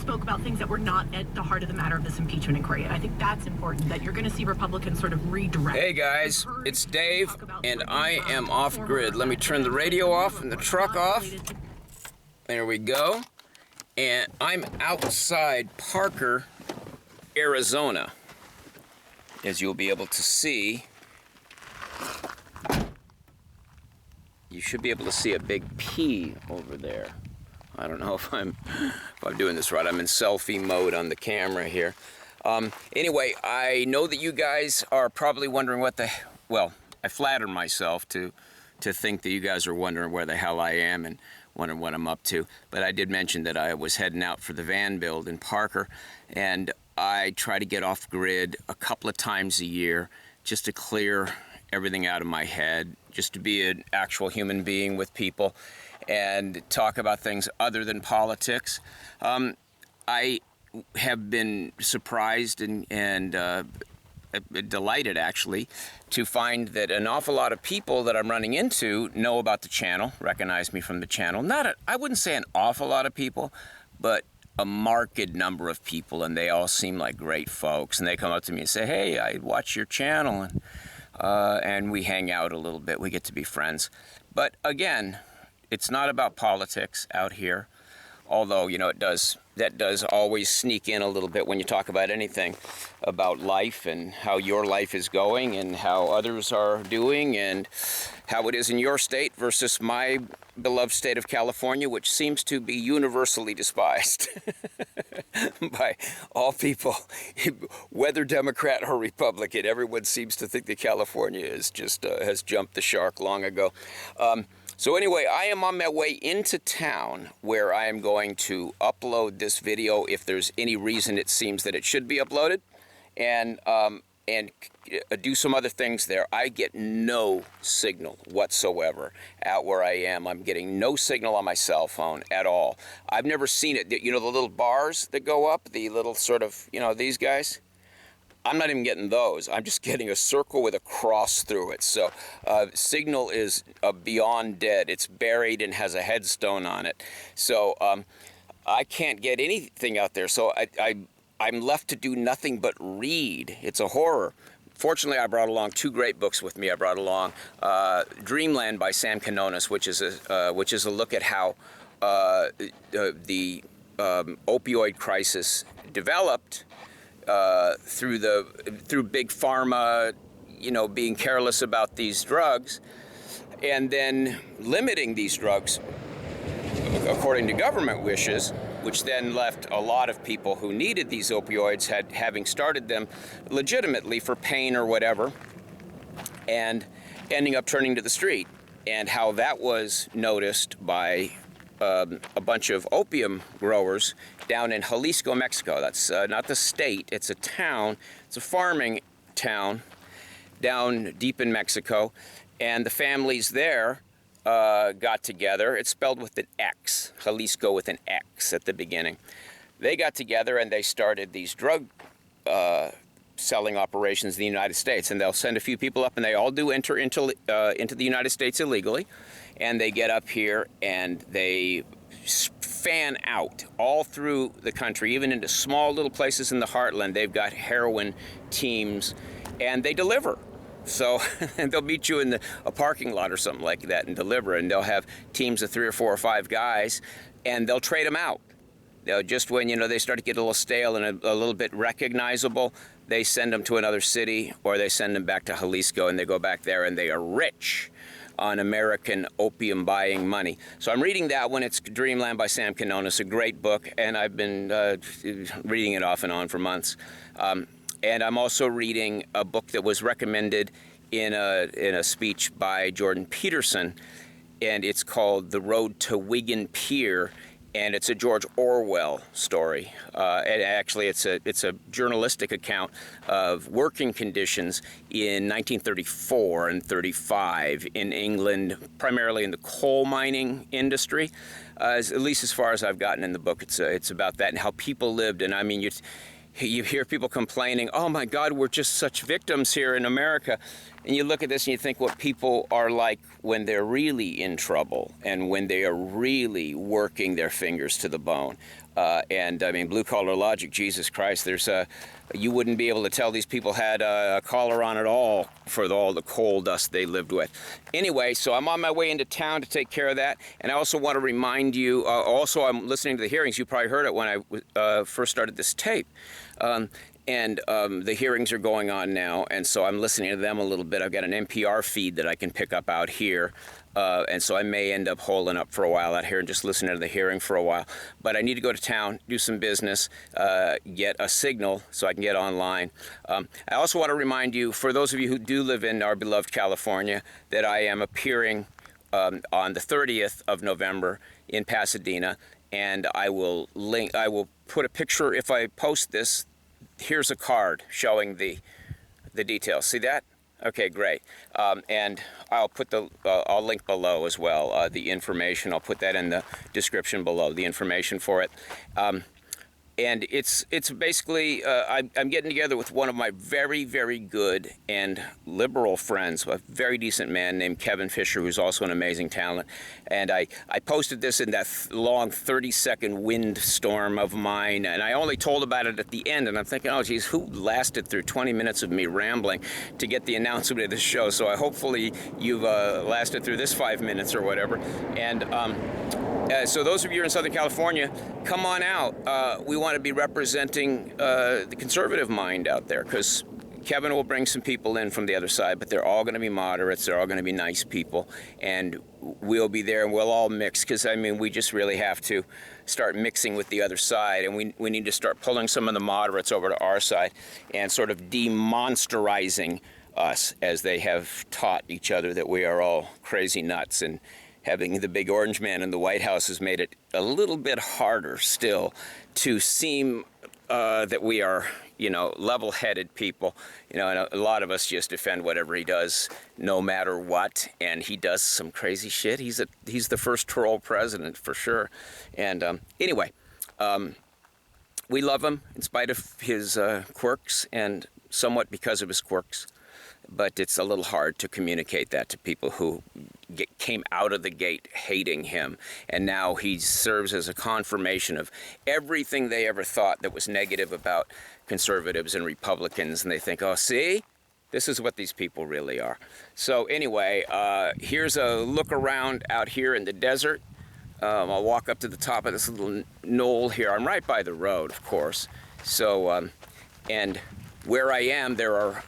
spoke about things that were not at the heart of the matter of this impeachment inquiry. And I think that's important, that you're going to see Republicans sort of redirect. Hey guys, it's Dave, and I am off grid. Let me turn the radio off and the truck off. There we go. And I'm outside Parker, Arizona. As you'll be able to see, you should be able to see a big P over there. I don't know if I'm doing this right. I'm in selfie mode on the camera here. Anyway, I know that you guys are probably wondering well, I flatter myself to think that you guys are wondering where the hell I am and wondering what I'm up to. But I did mention that I was heading out for the van build in Parker, and I try to get off grid a couple of times a year just to clear everything out of my head, just to be an actual human being with people and talk about things other than politics. I have been surprised and delighted, actually, to find that an awful lot of people that I'm running into know about the channel, recognize me from the channel. I wouldn't say an awful lot of people, but a marked number of people, and they all seem like great folks. And they come up to me and say, "Hey, I watch your channel," and we hang out a little bit. We get to be friends. But again, it's not about politics out here, although, you know, that does always sneak in a little bit when you talk about anything about life and how your life is going and how others are doing and how it is in your state versus my beloved state of California, which seems to be universally despised by all people, whether Democrat or Republican. Everyone seems to think that California is just has jumped the shark long ago. So anyway, I am on my way into town where I am going to upload this video if there's any reason it seems that it should be uploaded, and do some other things there. I get no signal whatsoever out where I am. I'm getting no signal on my cell phone at all. I've never seen it. You know the little bars that go up, the little sort of, you know, these guys? I'm not even getting those. I'm just getting a circle with a cross through it. So signal is beyond dead. It's buried and has a headstone on it. So I can't get anything out there. So I'm left to do nothing but read. It's a horror. Fortunately, I brought along two great books with me. I brought along Dreamland by Sam Quinones, which is a look at how the opioid crisis developed through big pharma, you know, being careless about these drugs, and then limiting these drugs according to government wishes, which then left a lot of people who needed these opioids, having started them legitimately for pain or whatever, and ending up turning to the street, and how that was noticed by a bunch of opium growers down in Jalisco, Mexico. That's not the state, it's a town. It's a farming town down deep in Mexico. And the families there got together. It's spelled with an X, Jalisco with an X at the beginning. They got together and they started these drug selling operations in the United States. And they'll send a few people up, and they all do enter into the United States illegally. And they get up here and they fan out all through the country, even into small little places in the heartland. They've got heroin teams, and they deliver. So they'll meet you in a parking lot or something like that and deliver, and they'll have teams of 3 or 4 or 5 guys, and they'll trade them out. They'll just when, you know, they start to get a little stale and a little bit recognizable, they send them to another city, or they send them back to Jalisco, and they go back there, and they are rich on American opium buying money. So I'm reading that one. It's Dreamland by Sam Quinones, a great book, and I've been reading it off and on for months. And I'm also reading a book that was recommended in a speech by Jordan Peterson, and it's called The Road to Wigan Pier, and it's a George Orwell story. And actually, it's a journalistic account of working conditions in 1934 and 35 in England, primarily in the coal mining industry. At least as far as I've gotten in the book, it's about that and how people lived. And I mean, you hear people complaining, "Oh my God, we're just such victims here in America." and you look at this and you think what people are like when they're really in trouble and when they are really working their fingers to the bone. And I mean, blue collar logic, Jesus Christ, you wouldn't be able to tell these people had a collar on at all for all the coal dust they lived with. Anyway, so I'm on my way into town to take care of that. And I also want to remind you, also I'm listening to the hearings. You probably heard it when I first started this tape. The hearings are going on now, and so I'm listening to them a little bit. I've got an NPR feed that I can pick up out here, and so I may end up holding up for a while out here and just listening to the hearing for a while. But I need to go to town, do some business, get a signal so I can get online. I also want to remind you, for those of you who do live in our beloved California, that I am appearing on the 30th of November in Pasadena, and I will put a picture if I post this. Here's a card showing the details. See that? Okay, great. And I'll put I'll link below as well the information. I'll put that in the description below, the information for it. And it's basically, I'm getting together with one of my very, very good and liberal friends, a very decent man named Kevin Fisher, who's also an amazing talent. And I posted this in that long 30-second windstorm of mine, and I only told about it at the end, and I'm thinking, oh, geez, who lasted through 20 minutes of me rambling to get the announcement of this show? So hopefully you've lasted through this 5 minutes or whatever. And so those of you in Southern California, come on out. We want to be representing the conservative mind out there, because Kevin will bring some people in from the other side, but they're all going to be moderates. They're all going to be nice people, and we'll be there and we'll all mix, because, I mean, we just really have to start mixing with the other side, and we need to start pulling some of the moderates over to our side and sort of demonsterizing us, as they have taught each other that we are all crazy nuts. And having the big orange man in the White House has made it a little bit harder still to seem that we are, level-headed people. And a lot of us just defend whatever he does, no matter what. And he does some crazy shit. He's the first troll president for sure. And anyway, we love him in spite of his quirks, and somewhat because of his quirks. But it's a little hard to communicate that to people who came out of the gate hating him. And now he serves as a confirmation of everything they ever thought that was negative about conservatives and Republicans. And they think, oh, see? This is what these people really are. So anyway, here's a look around out here in the desert. I'll walk up to the top of this little knoll here. I'm right by the road, of course. So, and where I am, there are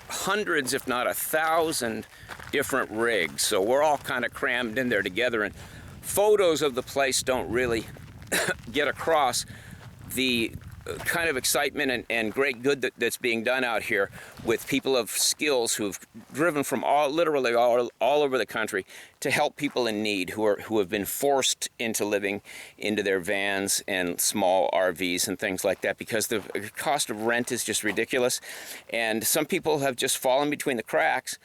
hundreds, if not 1,000 different rigs. So we're all kind of crammed in there together, and photos of the place don't really get across the kind of excitement and great good that's being done out here with people of skills who've driven from literally all over the country to help people in need who have been forced into living into their vans and small RVs and things like that, because the cost of rent is just ridiculous, and some people have just fallen between the cracks.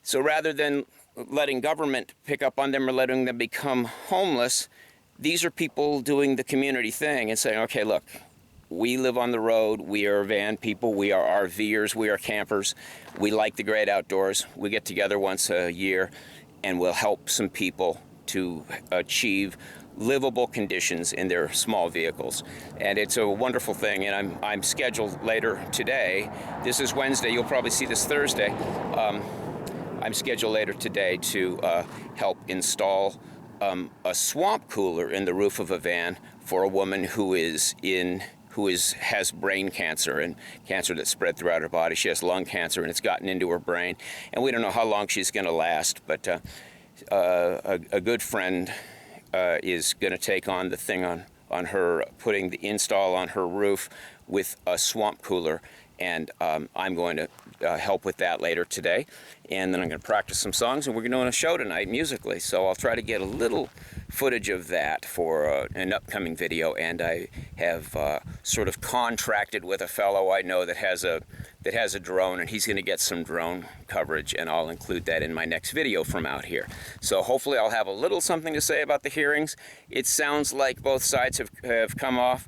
So rather than letting government pick up on them or letting them become homeless, these are people doing the community thing and saying, okay, look, we live on the road, we are van people, we are RVers, we are campers, we like the great outdoors, we get together once a year and we'll help some people to achieve livable conditions in their small vehicles. And it's a wonderful thing, and I'm scheduled later today. This is Wednesday, you'll probably see this Thursday. I'm scheduled later today to help install a swamp cooler in the roof of a van for a woman who has brain cancer, and cancer that's spread throughout her body. She has lung cancer, and it's gotten into her brain. And we don't know how long she's going to last, but a good friend is going to take on the thing on her, putting the install on her roof with a swamp cooler. And I'm going to help with that later today. And then I'm going to practice some songs, and we're doing a show tonight musically. So I'll try to get a little footage of that for an upcoming video. And I have sort of contracted with a fellow I know that has a drone, and he's going to get some drone coverage, and I'll include that in my next video from out here. So hopefully I'll have a little something to say about the hearings. It sounds like both sides have come off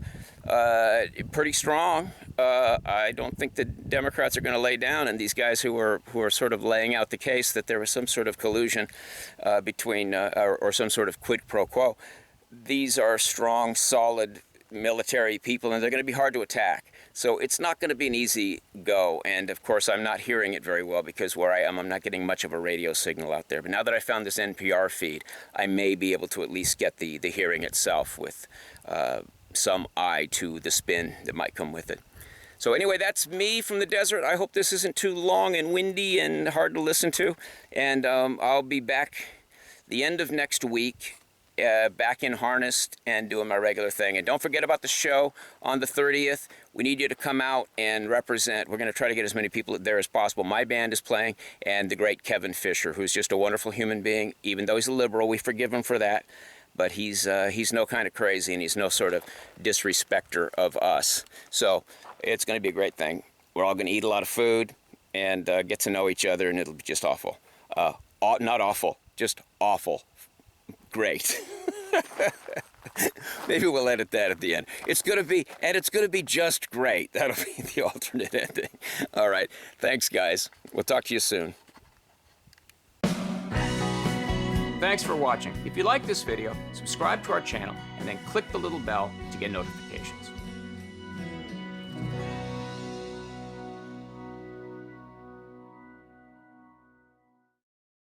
pretty strong. I don't think the Democrats are going to lay down, and these guys who are sort of laying out the case that there was some sort of collusion between or some sort of quid pro quo. These are strong, solid military people, and they're going to be hard to attack. So it's not going to be an easy go. And of course, I'm not hearing it very well because where I am, I'm not getting much of a radio signal out there. But now that I found this NPR feed, I may be able to at least get the hearing itself with some eye to the spin that might come with it. So anyway, that's me from the desert. I hope this isn't too long and windy and hard to listen to. And I'll be back the end of next week, back in harnessed and doing my regular thing. And don't forget about the show on the 30th. We need you to come out and represent. We're going to try to get as many people there as possible. My band is playing, and the great Kevin Fisher, who's just a wonderful human being. Even though he's a liberal, we forgive him for that. But he's no kind of crazy, and he's no sort of disrespecter of us. So it's going to be a great thing. We're all going to eat a lot of food and get to know each other, and it'll be just awful. Not awful, just awful. Great. Maybe we'll edit that at the end. It's going to be just great. That'll be the alternate ending. All right. Thanks, guys. We'll talk to you soon. Thanks for watching. If you like this video, subscribe to our channel and then click the little bell to get notifications.